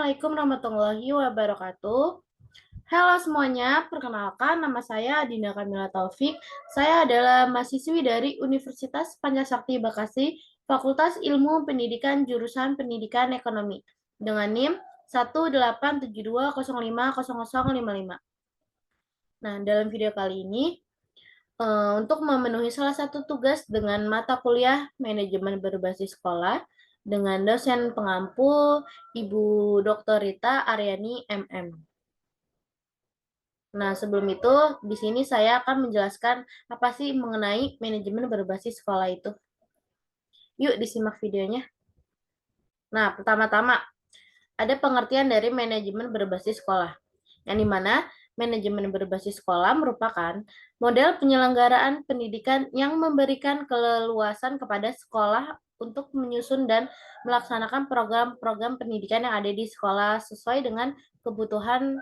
Assalamualaikum warahmatullahi wabarakatuh. Halo semuanya, perkenalkan nama saya Dinda Kamila Taufik. Saya adalah mahasiswi dari Universitas Pancasakti Bekasi, Fakultas Ilmu Pendidikan jurusan Pendidikan Ekonomi dengan NIM 18720500055. Nah, dalam video kali ini untuk memenuhi salah satu tugas dengan mata kuliah manajemen berbasis sekolah dengan dosen pengampu Ibu Dr. Rita Aryani MM. Nah, sebelum itu, di sini saya akan menjelaskan apa sih mengenai manajemen berbasis sekolah itu. Yuk, disimak videonya. Nah, pertama-tama, ada pengertian dari manajemen berbasis sekolah, yang dimana manajemen berbasis sekolah merupakan model penyelenggaraan pendidikan yang memberikan keleluasan kepada sekolah untuk menyusun dan melaksanakan program-program pendidikan yang ada di sekolah sesuai dengan kebutuhan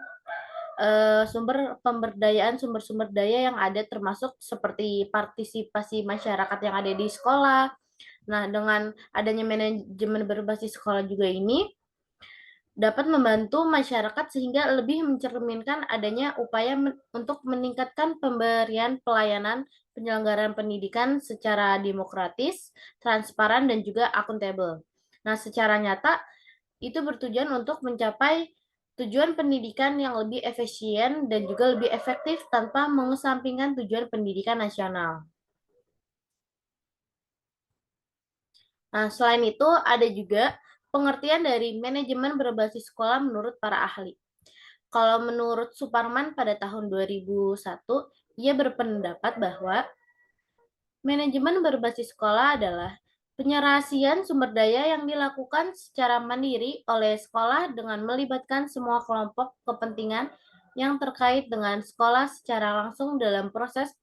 sumber pemberdayaan sumber-sumber daya yang ada termasuk seperti partisipasi masyarakat yang ada di sekolah. Nah, dengan adanya manajemen berbasis sekolah juga ini dapat membantu masyarakat sehingga lebih mencerminkan adanya upaya untuk meningkatkan pemberian pelayanan penyelenggaraan pendidikan secara demokratis, transparan, dan juga akuntabel. Nah, secara nyata itu bertujuan untuk mencapai tujuan pendidikan yang lebih efisien dan juga lebih efektif tanpa mengesampingkan tujuan pendidikan nasional. Nah, selain itu ada juga pengertian dari manajemen berbasis sekolah menurut para ahli. Kalau menurut Suparman pada tahun 2001, ia berpendapat bahwa manajemen berbasis sekolah adalah penyerahasian sumber daya yang dilakukan secara mandiri oleh sekolah dengan melibatkan semua kelompok kepentingan yang terkait dengan sekolah secara langsung dalam proses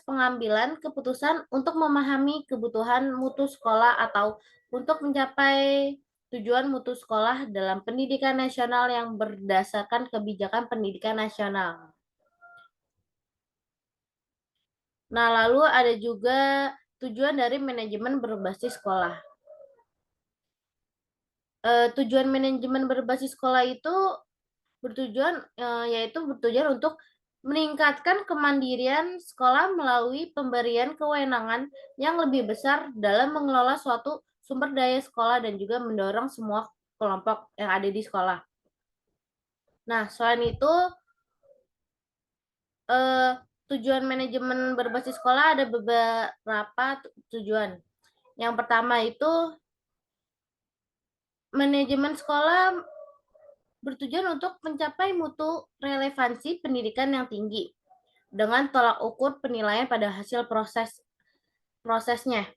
pengambilan keputusan untuk memahami kebutuhan mutu sekolah atau untuk mencapai tujuan mutu sekolah dalam pendidikan nasional yang berdasarkan kebijakan pendidikan nasional. Nah, lalu ada juga tujuan dari manajemen berbasis sekolah. Tujuan manajemen berbasis sekolah itu yaitu bertujuan untuk meningkatkan kemandirian sekolah melalui pemberian kewenangan yang lebih besar dalam mengelola suatu sumber daya sekolah dan juga mendorong semua kelompok yang ada di sekolah. Nah, selain itu eh, tujuan manajemen berbasis sekolah ada beberapa tujuan. Yang pertama itu manajemen sekolah bertujuan untuk mencapai mutu relevansi pendidikan yang tinggi dengan tolak ukur penilaian pada hasil prosesnya.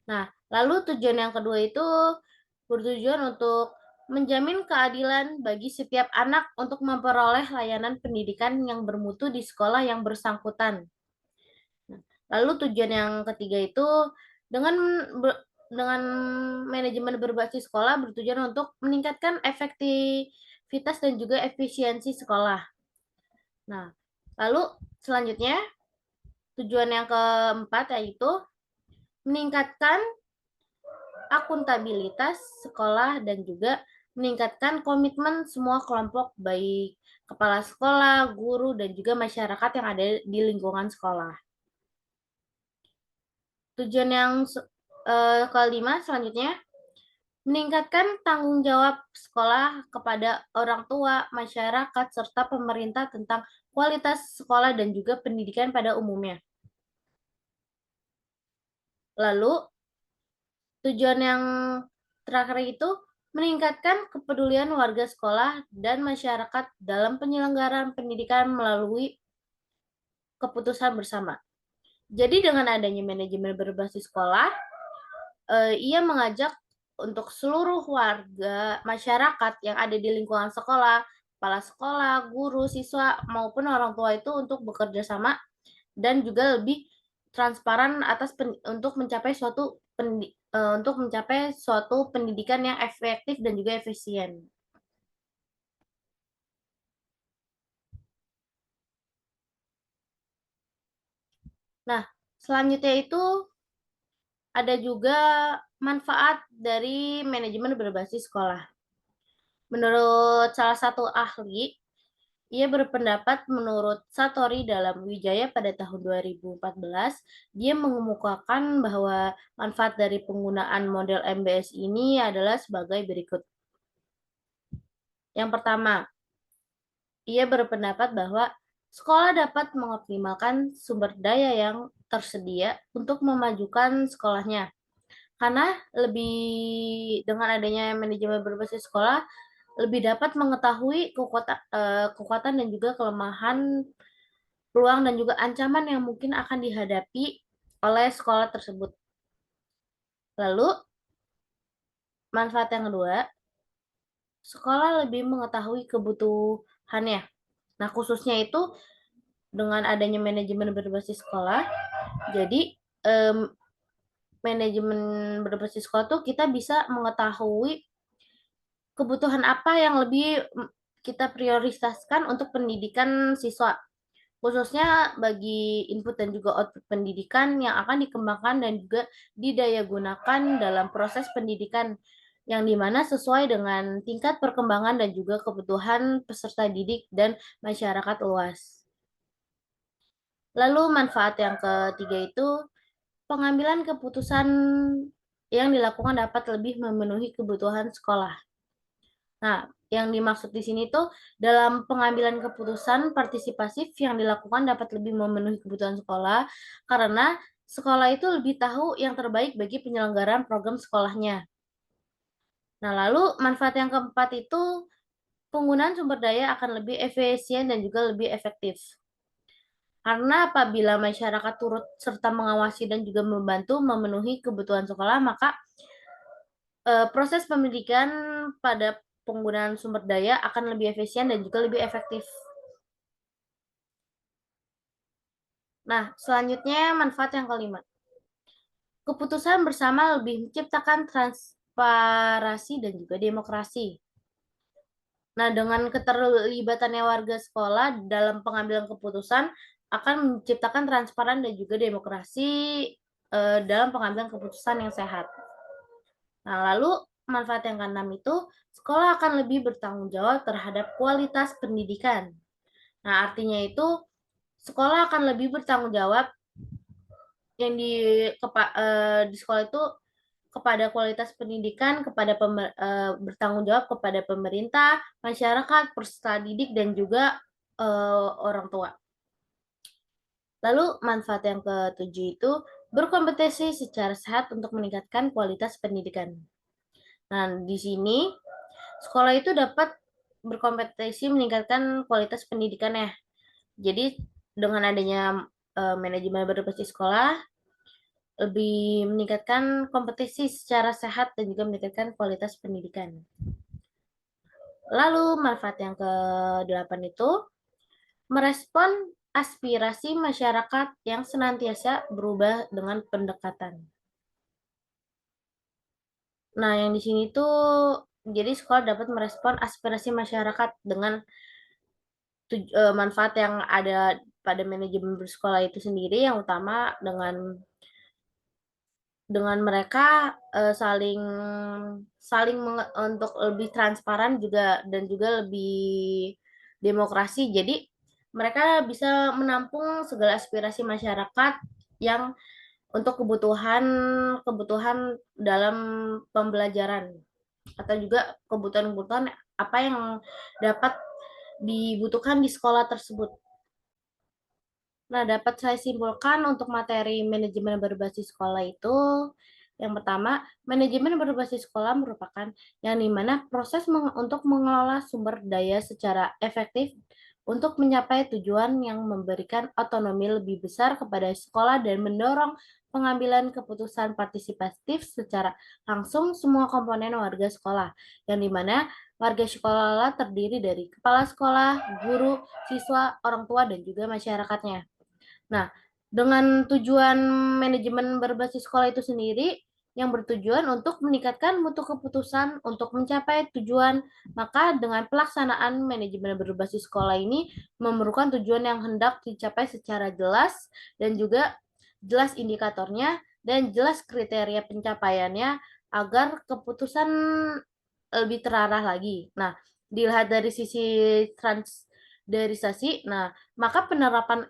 Nah, lalu tujuan yang kedua itu bertujuan untuk menjamin keadilan bagi setiap anak untuk memperoleh layanan pendidikan yang bermutu di sekolah yang bersangkutan. Lalu tujuan yang ketiga itu dengan dengan manajemen berbasis sekolah bertujuan untuk meningkatkan efektivitas dan juga efisiensi sekolah. Nah, lalu selanjutnya tujuan yang keempat yaitu meningkatkan akuntabilitas sekolah dan juga meningkatkan komitmen semua kelompok baik kepala sekolah, guru, dan juga masyarakat yang ada di lingkungan sekolah. Tujuan yang kelima selanjutnya meningkatkan tanggung jawab sekolah kepada orang tua, masyarakat, serta pemerintah tentang kualitas sekolah dan juga pendidikan pada umumnya. Lalu, tujuan yang terakhir itu meningkatkan kepedulian warga sekolah dan masyarakat dalam penyelenggaraan pendidikan melalui keputusan bersama. Jadi dengan adanya manajemen berbasis sekolah, ia mengajak untuk seluruh warga masyarakat yang ada di lingkungan sekolah, kepala sekolah, guru, siswa maupun orang tua itu untuk bekerja sama dan juga lebih transparan untuk mencapai suatu pendidikan yang efektif dan juga efisien. Nah, selanjutnya itu ada juga manfaat dari manajemen berbasis sekolah. Menurut salah satu ahli, ia berpendapat menurut Satori dalam Wijaya pada tahun 2014, dia mengemukakan bahwa manfaat dari penggunaan model MBS ini adalah sebagai berikut. Yang pertama, ia berpendapat bahwa sekolah dapat mengoptimalkan sumber daya yang tersedia untuk memajukan sekolahnya. Karena dengan adanya manajemen berbasis sekolah, lebih dapat mengetahui kekuatan dan juga kelemahan, peluang dan juga ancaman yang mungkin akan dihadapi oleh sekolah tersebut. Lalu, manfaat yang kedua, sekolah lebih mengetahui kebutuhannya. Nah, khususnya itu dengan adanya manajemen berbasis sekolah, jadi manajemen berbasis sekolah tuh kita bisa mengetahui kebutuhan apa yang lebih kita prioritaskan untuk pendidikan siswa, khususnya bagi input dan juga output pendidikan yang akan dikembangkan dan juga didayagunakan dalam proses pendidikan yang dimana sesuai dengan tingkat perkembangan dan juga kebutuhan peserta didik dan masyarakat luas. Lalu manfaat yang ketiga itu pengambilan keputusan yang dilakukan dapat lebih memenuhi kebutuhan sekolah. Nah, yang dimaksud di sini tuh dalam pengambilan keputusan partisipasif yang dilakukan dapat lebih memenuhi kebutuhan sekolah karena sekolah itu lebih tahu yang terbaik bagi penyelenggaraan program sekolahnya. Nah, lalu manfaat yang keempat itu penggunaan sumber daya akan lebih efisien dan juga lebih efektif. Karena apabila masyarakat turut serta mengawasi dan juga membantu memenuhi kebutuhan sekolah, maka proses pendidikan pada penggunaan sumber daya akan lebih efisien dan juga lebih efektif. Nah, selanjutnya manfaat yang kelima. Keputusan bersama lebih menciptakan transparansi dan juga demokrasi. Nah, dengan keterlibatannya warga sekolah dalam pengambilan keputusan akan menciptakan transparan dan juga demokrasi dalam pengambilan keputusan yang sehat. Nah, lalu manfaat yang keenam itu sekolah akan lebih bertanggung jawab terhadap kualitas pendidikan. Nah, artinya itu sekolah akan lebih bertanggung jawab yang di sekolah itu kepada kualitas pendidikan, bertanggung jawab kepada pemerintah, masyarakat, peserta didik dan juga orang tua. Lalu manfaat yang ketujuh itu berkompetisi secara sehat untuk meningkatkan kualitas pendidikan. Nah, di sini sekolah itu dapat berkompetisi meningkatkan kualitas pendidikannya. Jadi dengan adanya manajemen berbasis sekolah lebih meningkatkan kompetisi secara sehat dan juga meningkatkan kualitas pendidikan. Lalu manfaat yang ke-8 itu merespon aspirasi masyarakat yang senantiasa berubah dengan pendekatan. Nah, yang di sini tuh jadi sekolah dapat merespon aspirasi masyarakat dengan manfaat yang ada pada manajemen bersekolah itu sendiri, yang utama dengan mereka saling saling untuk lebih transparan juga dan juga lebih demokrasi. Jadi mereka bisa menampung segala aspirasi masyarakat yang untuk kebutuhan kebutuhan dalam pembelajaran atau juga kebutuhan-kebutuhan apa yang dapat dibutuhkan di sekolah tersebut. Nah, dapat saya simpulkan untuk materi manajemen berbasis sekolah itu, yang pertama, manajemen berbasis sekolah merupakan yang dimana proses untuk mengelola sumber daya secara efektif untuk mencapai tujuan yang memberikan otonomi lebih besar kepada sekolah dan mendorong pengambilan keputusan partisipatif secara langsung semua komponen warga sekolah, yang dimana warga sekolah terdiri dari kepala sekolah, guru, siswa, orang tua, dan juga masyarakatnya. Nah, dengan tujuan manajemen berbasis sekolah itu sendiri yang bertujuan untuk meningkatkan mutu keputusan untuk mencapai tujuan, maka dengan pelaksanaan manajemen berbasis sekolah ini memerlukan tujuan yang hendak dicapai secara jelas dan juga jelas indikatornya dan jelas kriteria pencapaiannya agar keputusan lebih terarah lagi. Nah, dilihat dari sisi standarisasi, nah, maka penerapan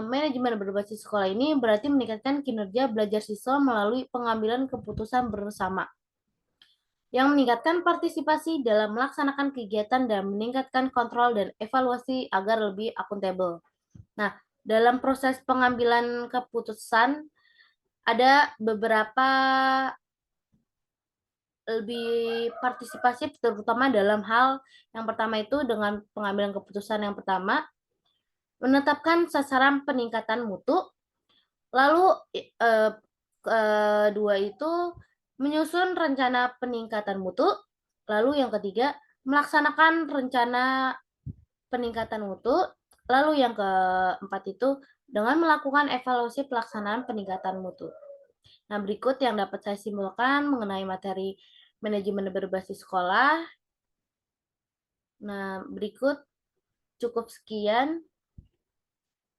manajemen berbasis sekolah ini berarti meningkatkan kinerja belajar siswa melalui pengambilan keputusan bersama yang meningkatkan partisipasi dalam melaksanakan kegiatan dan meningkatkan kontrol dan evaluasi agar lebih akuntabel. Nah, dalam proses pengambilan keputusan ada beberapa lebih partisipatif terutama dalam hal yang pertama itu dengan pengambilan keputusan yang pertama menetapkan sasaran peningkatan mutu, lalu kedua itu menyusun rencana peningkatan mutu, lalu yang ketiga melaksanakan rencana peningkatan mutu, lalu yang keempat itu dengan melakukan evaluasi pelaksanaan peningkatan mutu. Nah, berikut yang dapat saya simpulkan mengenai materi manajemen berbasis sekolah. Nah, berikut cukup sekian.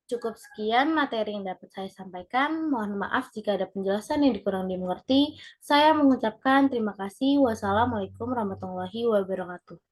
Cukup sekian materi yang dapat saya sampaikan. Mohon maaf jika ada penjelasan yang kurang dimengerti. Saya mengucapkan terima kasih. Wassalamualaikum warahmatullahi wabarakatuh.